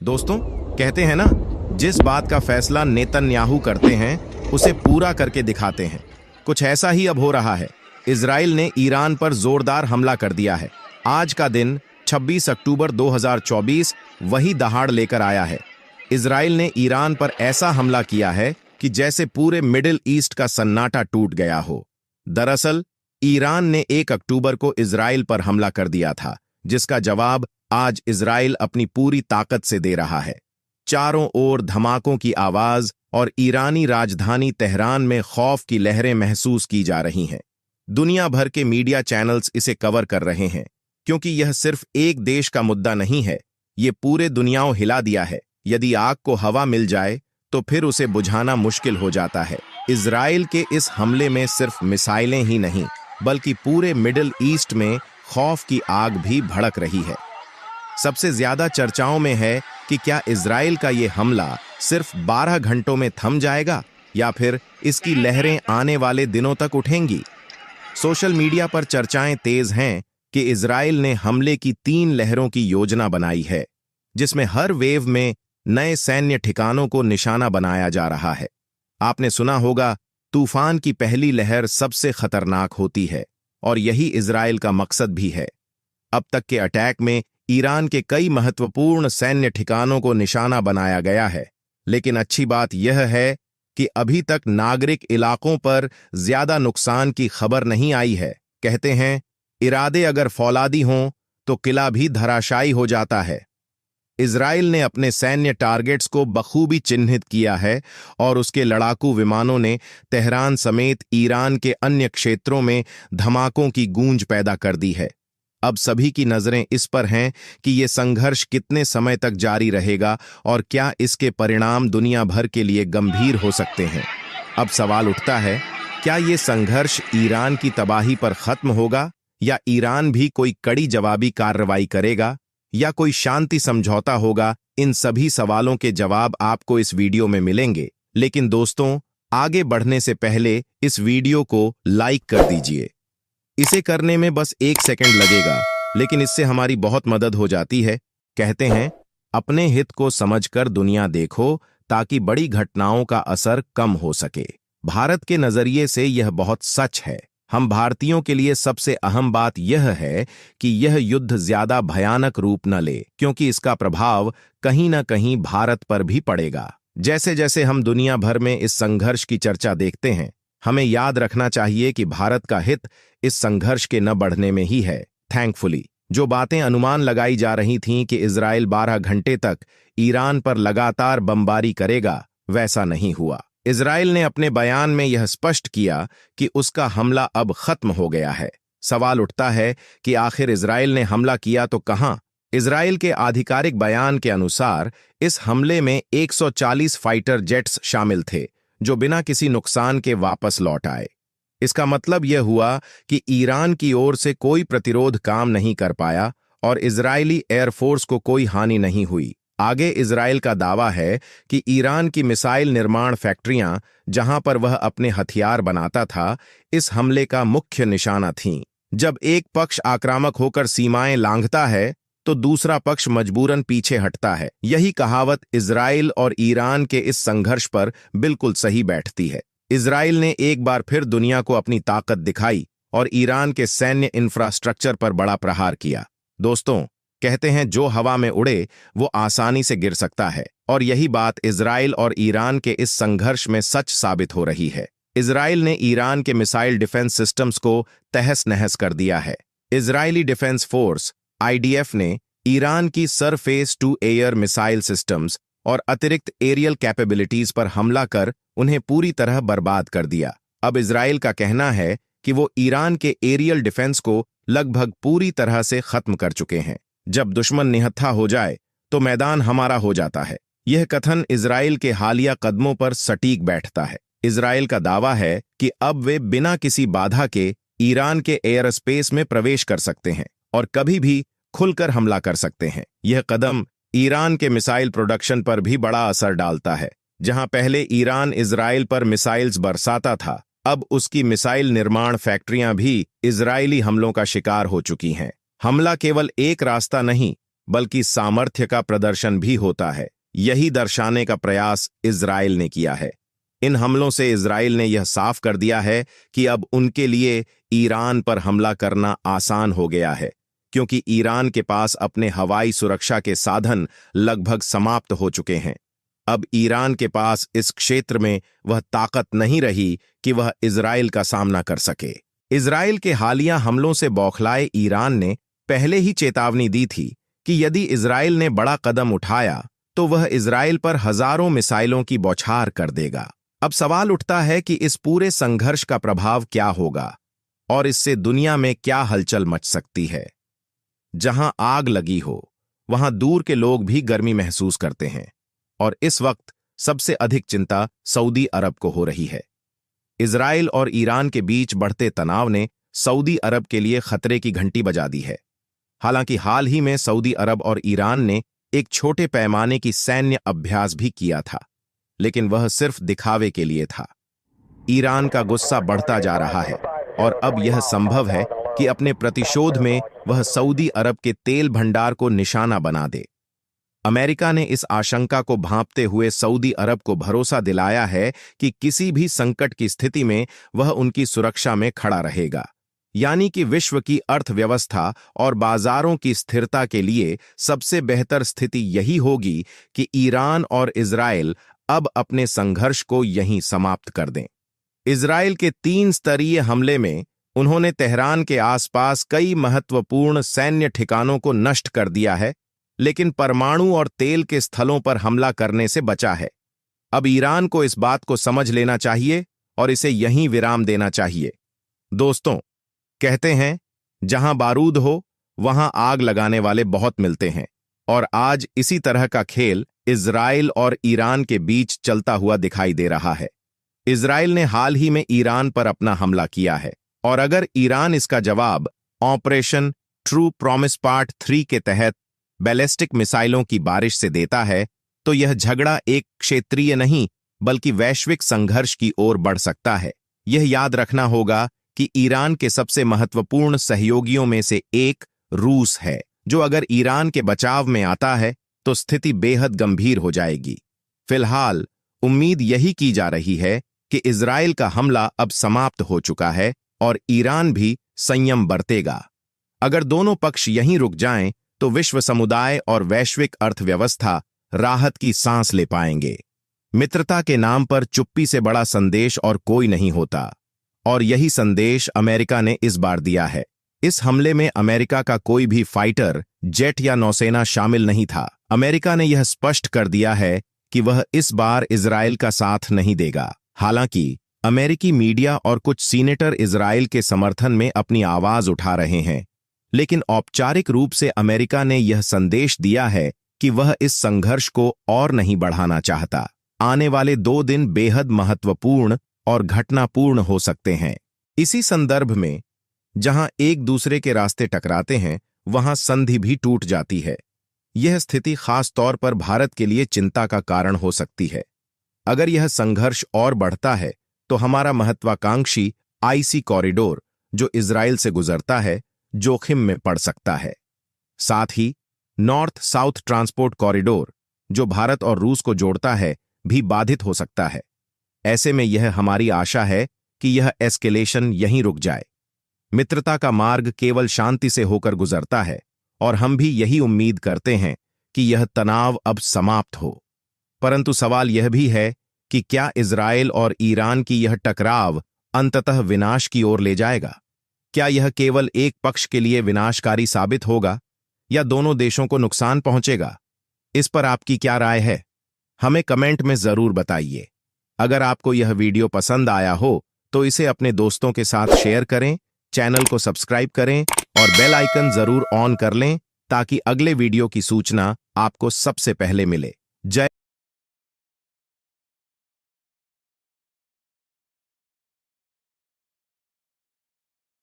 दोस्तों, कहते हैं ना, जिस बात का फैसला नेतन्याहू करते हैं उसे पूरा करके दिखाते हैं। कुछ ऐसा ही अब हो रहा है। इजराइल ने ईरान पर जोरदार हमला कर दिया है। आज का दिन 26 अक्टूबर 2024 वही दहाड़ लेकर आया है। इजराइल ने ईरान पर ऐसा हमला किया है कि जैसे पूरे मिडिल ईस्ट का सन्नाटा टूट गया हो। दरअसल ईरान ने 1 अक्टूबर को इजराइल पर हमला कर दिया था, जिसका जवाब आज इजराइल अपनी पूरी ताकत से दे रहा है। चारों ओर धमाकों की आवाज और ईरानी राजधानी तेहरान में खौफ की लहरें महसूस की जा रही हैं। दुनिया भर के मीडिया चैनल्स इसे कवर कर रहे हैं, क्योंकि यह सिर्फ एक देश का मुद्दा नहीं है, ये पूरे दुनियाओं हिला दिया है। यदि आग को हवा मिल जाए तो फिर उसे बुझाना मुश्किल हो जाता है। इजराइल के इस हमले में सिर्फ मिसाइलें ही नहीं, बल्कि पूरे मिडिल ईस्ट में खौफ की आग भी भड़क रही है। सबसे ज्यादा चर्चाओं में है कि क्या इजराइल का ये हमला सिर्फ 12 घंटों में थम जाएगा या फिर इसकी लहरें आने वाले दिनों तक उठेंगी। सोशल मीडिया पर चर्चाएं तेज हैं कि इजराइल ने हमले की 3 लहरों की योजना बनाई है, जिसमें हर वेव में नए सैन्य ठिकानों को निशाना बनाया जा रहा है। आपने सुना होगा, तूफान की पहली लहर सबसे खतरनाक होती है, और यही इजराइल का मकसद भी है। अब तक के अटैक में ईरान के कई महत्वपूर्ण सैन्य ठिकानों को निशाना बनाया गया है, लेकिन अच्छी बात यह है कि अभी तक नागरिक इलाकों पर ज्यादा नुकसान की खबर नहीं आई है। कहते हैं, इरादे अगर फौलादी हों तो किला भी धराशायी हो जाता है। इजराइल ने अपने सैन्य टारगेट्स को बखूबी चिन्हित किया है और उसके लड़ाकू विमानों ने तेहरान समेत ईरान के अन्य क्षेत्रों में धमाकों की गूंज पैदा कर दी है। अब सभी की नजरें इस पर हैं कि ये संघर्ष कितने समय तक जारी रहेगा और क्या इसके परिणाम दुनिया भर के लिए गंभीर हो सकते हैं। अब सवाल उठता है, क्या ये संघर्ष ईरान की तबाही पर खत्म होगा, या ईरान भी कोई कड़ी जवाबी कार्रवाई करेगा, या कोई शांति समझौता होगा। इन सभी सवालों के जवाब आपको इस वीडियो में मिलेंगे। लेकिन दोस्तों, आगे बढ़ने से पहले इस वीडियो को लाइक कर दीजिए। इसे करने में बस 1 सेकंड लगेगा, लेकिन इससे हमारी बहुत मदद हो जाती है। कहते हैं, अपने हित को समझकर दुनिया देखो, ताकि बड़ी घटनाओं का असर कम हो सके। भारत के नजरिए से यह बहुत सच है। हम भारतीयों के लिए सबसे अहम बात यह है कि यह युद्ध ज्यादा भयानक रूप न ले, क्योंकि इसका प्रभाव कहीं न कहीं भारत पर भी पड़ेगा। जैसे जैसे हम दुनिया भर में इस संघर्ष की चर्चा देखते हैं, हमें याद रखना चाहिए कि भारत का हित इस संघर्ष के न बढ़ने में ही है। थैंकफुली, जो बातें अनुमान लगाई जा रही थीं कि इजराइल 12 घंटे तक ईरान पर लगातार बमबारी करेगा, वैसा नहीं हुआ। इजराइल ने अपने बयान में यह स्पष्ट किया कि उसका हमला अब खत्म हो गया है। सवाल उठता है कि आखिर इजराइल ने हमला किया तो कहां? इजराइल के आधिकारिक बयान के अनुसार इस हमले में 140 फाइटर जेट्स शामिल थे, जो बिना किसी नुकसान के वापस लौट आए। इसका मतलब यह हुआ कि ईरान की ओर से कोई प्रतिरोध काम नहीं कर पाया और इजरायली एयरफोर्स को कोई हानि नहीं हुई। आगे इजराइल का दावा है कि ईरान की मिसाइल निर्माण फैक्ट्रियां, जहां पर वह अपने हथियार बनाता था, इस हमले का मुख्य निशाना थीं। जब एक पक्ष आक्रामक होकर सीमाएं लांघता है, तो दूसरा पक्ष मजबूरन पीछे हटता है। यही कहावत इजराइल और ईरान के इस संघर्ष पर बिल्कुल सही बैठती है। इजराइल ने एक बार फिर दुनिया को अपनी ताकत दिखाई और ईरान के सैन्य इंफ्रास्ट्रक्चर पर बड़ा प्रहार किया। दोस्तों, कहते हैं, जो हवा में उड़े वो आसानी से गिर सकता है, और यही बात इजराइल और ईरान के इस संघर्ष में सच साबित हो रही है। इजराइल ने ईरान के मिसाइल डिफेंस सिस्टम्स को तहस नहस कर दिया है। इजरायली डिफेंस फोर्स IDF ने ईरान की surface to air missile systems और अतिरिक्त एरियल कैपेबिलिटीज पर हमला कर उन्हें पूरी तरह बर्बाद कर दिया। अब इजराइल का कहना है कि वो ईरान के एरियल डिफेंस को लगभग पूरी तरह से खत्म कर चुके हैं। जब दुश्मन निहत्था हो जाए तो मैदान हमारा हो जाता है। यह कथन इजराइल के हालिया कदमों पर सटीक बैठता है। इजराइल का दावा है कि अब वे बिना किसी बाधा के ईरान के एयर स्पेस में प्रवेश कर सकते हैं और कभी भी खुलकर हमला कर सकते हैं। यह कदम ईरान के मिसाइल प्रोडक्शन पर भी बड़ा असर डालता है। जहां पहले ईरान इजराइल पर मिसाइल्स बरसाता था, अब उसकी मिसाइल निर्माण फैक्ट्रियां भी इजरायली हमलों का शिकार हो चुकी हैं। हमला केवल एक रास्ता नहीं, बल्कि सामर्थ्य का प्रदर्शन भी होता है। यही दर्शाने का प्रयास इजराइल ने किया है। इन हमलों से इजराइल ने यह साफ कर दिया है कि अब उनके लिए ईरान पर हमला करना आसान हो गया है, क्योंकि ईरान के पास अपने हवाई सुरक्षा के साधन लगभग समाप्त हो चुके हैं। अब ईरान के पास इस क्षेत्र में वह ताकत नहीं रही कि वह इजराइल का सामना कर सके। इजराइल के हालिया हमलों से बौखलाए ईरान ने पहले ही चेतावनी दी थी कि यदि इजराइल ने बड़ा कदम उठाया तो वह इजराइल पर हजारों मिसाइलों की बौछार कर देगा। अब सवाल उठता है कि इस पूरे संघर्ष का प्रभाव क्या होगा और इससे दुनिया में क्या हलचल मच सकती है। जहां आग लगी हो वहां दूर के लोग भी गर्मी महसूस करते हैं, और इस वक्त सबसे अधिक चिंता सऊदी अरब को हो रही है। इजराइल और ईरान के बीच बढ़ते तनाव ने सऊदी अरब के लिए खतरे की घंटी बजा दी है। हालांकि हाल ही में सऊदी अरब और ईरान ने एक छोटे पैमाने की सैन्य अभ्यास भी किया था, लेकिन वह सिर्फ दिखावे के लिए था। ईरान का गुस्सा बढ़ता जा रहा है और अब यह संभव है कि अपने प्रतिशोध में वह सऊदी अरब के तेल भंडार को निशाना बना दे। अमेरिका ने इस आशंका को भांपते हुए सऊदी अरब को भरोसा दिलाया है कि किसी भी संकट की स्थिति में वह उनकी सुरक्षा में खड़ा रहेगा। यानी कि विश्व की अर्थव्यवस्था और बाजारों की स्थिरता के लिए सबसे बेहतर स्थिति यही होगी कि ईरान और इजराइल अब अपने संघर्ष को यहीं समाप्त कर दें। इजराइल के 3 स्तरीय हमले में उन्होंने तेहरान के आसपास कई महत्वपूर्ण सैन्य ठिकानों को नष्ट कर दिया है, लेकिन परमाणु और तेल के स्थलों पर हमला करने से बचा है। अब ईरान को इस बात को समझ लेना चाहिए और इसे यहीं विराम देना चाहिए। दोस्तों, कहते हैं जहां बारूद हो वहां आग लगाने वाले बहुत मिलते हैं, और आज इसी तरह का खेल इजराइल और ईरान के बीच चलता हुआ दिखाई दे रहा है। इजराइल ने हाल ही में ईरान पर अपना हमला किया है, और अगर ईरान इसका जवाब ऑपरेशन ट्रू प्रॉमिस पार्ट 3 के तहत बैलिस्टिक मिसाइलों की बारिश से देता है, तो यह झगड़ा एक क्षेत्रीय नहीं बल्कि वैश्विक संघर्ष की ओर बढ़ सकता है। यह याद रखना होगा कि ईरान के सबसे महत्वपूर्ण सहयोगियों में से एक रूस है, जो अगर ईरान के बचाव में आता है तो स्थिति बेहद गंभीर हो जाएगी। फिलहाल उम्मीद यही की जा रही है कि इजराइल का हमला अब समाप्त हो चुका है और ईरान भी संयम बरतेगा। अगर दोनों पक्ष यहीं रुक जाएं तो विश्व समुदाय और वैश्विक अर्थव्यवस्था राहत की सांस ले पाएंगे। मित्रता के नाम पर चुप्पी से बड़ा संदेश और कोई नहीं होता, और यही संदेश अमेरिका ने इस बार दिया है। इस हमले में अमेरिका का कोई भी फाइटर जेट या नौसेना शामिल नहीं था। अमेरिका ने यह स्पष्ट कर दिया है कि वह इस बार इजराइल का साथ नहीं देगा। हालांकि अमेरिकी मीडिया और कुछ सीनेटर इजराइल के समर्थन में अपनी आवाज उठा रहे हैं, लेकिन औपचारिक रूप से अमेरिका ने यह संदेश दिया है कि वह इस संघर्ष को और नहीं बढ़ाना चाहता। आने वाले 2 दिन बेहद महत्वपूर्ण और घटनापूर्ण हो सकते हैं। इसी संदर्भ में जहां एक दूसरे के रास्ते टकराते हैं वहां संधि भी टूट जाती है। यह स्थिति खास तौर पर भारत के लिए चिंता का कारण हो सकती है। अगर यह संघर्ष और बढ़ता है तो हमारा महत्वाकांक्षी आईसी कॉरिडोर जो इजराइल से गुजरता है जोखिम में पड़ सकता है। साथ ही नॉर्थ साउथ ट्रांसपोर्ट कॉरिडोर जो भारत और रूस को जोड़ता है भी बाधित हो सकता है। ऐसे में यह हमारी आशा है कि यह एस्केलेशन यहीं रुक जाए। मित्रता का मार्ग केवल शांति से होकर गुजरता है, और हम भी यही उम्मीद करते हैं कि यह तनाव अब समाप्त हो। परंतु सवाल यह भी है कि क्या इजराइल और ईरान की यह टकराव अंततः विनाश की ओर ले जाएगा? क्या यह केवल एक पक्ष के लिए विनाशकारी साबित होगा या दोनों देशों को नुकसान पहुंचेगा? इस पर आपकी क्या राय है? हमें कमेंट में जरूर बताइए। अगर आपको यह वीडियो पसंद आया हो तो इसे अपने दोस्तों के साथ शेयर करें, चैनल को सब्सक्राइब करें और बेल आइकन जरूर ऑन कर लें ताकि अगले वीडियो की सूचना आपको सबसे पहले मिले। जय